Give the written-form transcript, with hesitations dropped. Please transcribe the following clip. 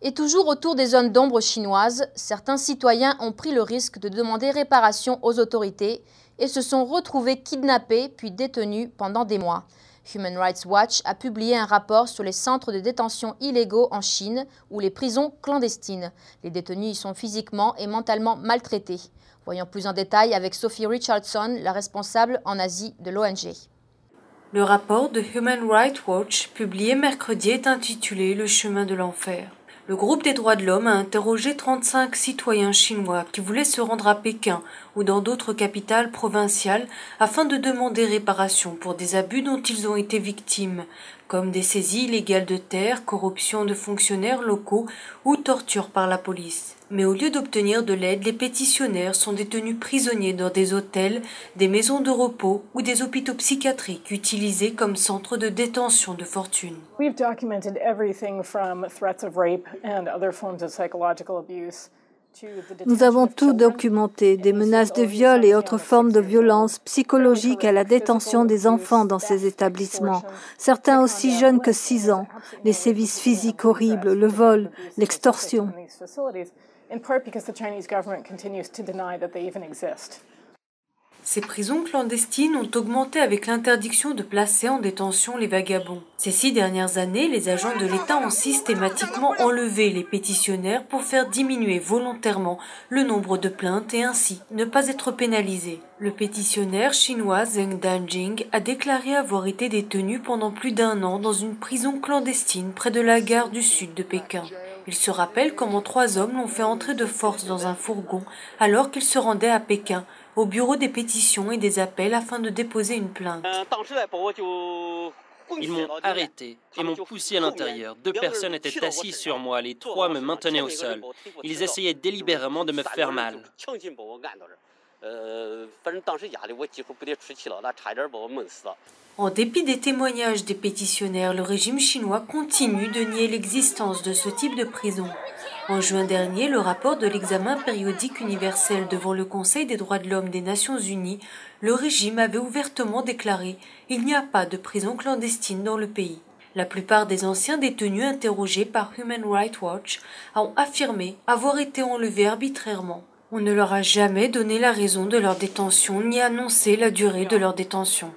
Et toujours autour des zones d'ombre chinoises, certains citoyens ont pris le risque de demander réparation aux autorités et se sont retrouvés kidnappés puis détenus pendant des mois. Human Rights Watch a publié un rapport sur les centres de détention illégaux en Chine ou les prisons clandestines. Les détenus y sont physiquement et mentalement maltraités. Voyons plus en détail avec Sophie Richardson, la responsable en Asie de l'ONG. Le rapport de Human Rights Watch, publié mercredi, est intitulé « Le chemin de l'enfer ». Le groupe des droits de l'homme a interrogé 35 citoyens chinois qui voulaient se rendre à Pékin ou dans d'autres capitales provinciales afin de demander réparation pour des abus dont ils ont été victimes, comme des saisies illégales de terres, corruption de fonctionnaires locaux ou torture par la police. Mais au lieu d'obtenir de l'aide, les pétitionnaires sont détenus prisonniers dans des hôtels, des maisons de repos ou des hôpitaux psychiatriques utilisés comme centres de détention de fortune. We've documented everything from threats of rape and other forms of psychological abuse. Nous avons tout documenté, des menaces de viol et autres formes de violence psychologiques à la détention des enfants dans ces établissements, certains aussi jeunes que 6 ans, les sévices physiques horribles, le vol, l'extorsion. Ces prisons clandestines ont augmenté avec l'interdiction de placer en détention les vagabonds. Ces 6 dernières années, les agents de l'État ont systématiquement enlevé les pétitionnaires pour faire diminuer volontairement le nombre de plaintes et ainsi ne pas être pénalisés. Le pétitionnaire chinois Zheng Danjing a déclaré avoir été détenu pendant plus d'1 an dans une prison clandestine près de la gare du sud de Pékin. Il se rappelle comment 3 hommes l'ont fait entrer de force dans un fourgon alors qu'il se rendait à Pékin, au bureau des pétitions et des appels afin de déposer une plainte. Ils m'ont arrêté et m'ont poussé à l'intérieur. 2 personnes étaient assises sur moi, les 3 me maintenaient au sol. Ils essayaient délibérément de me faire mal. En dépit des témoignages des pétitionnaires, le régime chinois continue de nier l'existence de ce type de prison. En juin dernier, le rapport de l'examen périodique universel devant le Conseil des droits de l'homme des Nations Unies, le régime avait ouvertement déclaré « Il n'y a pas de prison clandestine dans le pays ». La plupart des anciens détenus interrogés par Human Rights Watch ont affirmé avoir été enlevés arbitrairement. On ne leur a jamais donné la raison de leur détention ni annoncé la durée de leur détention.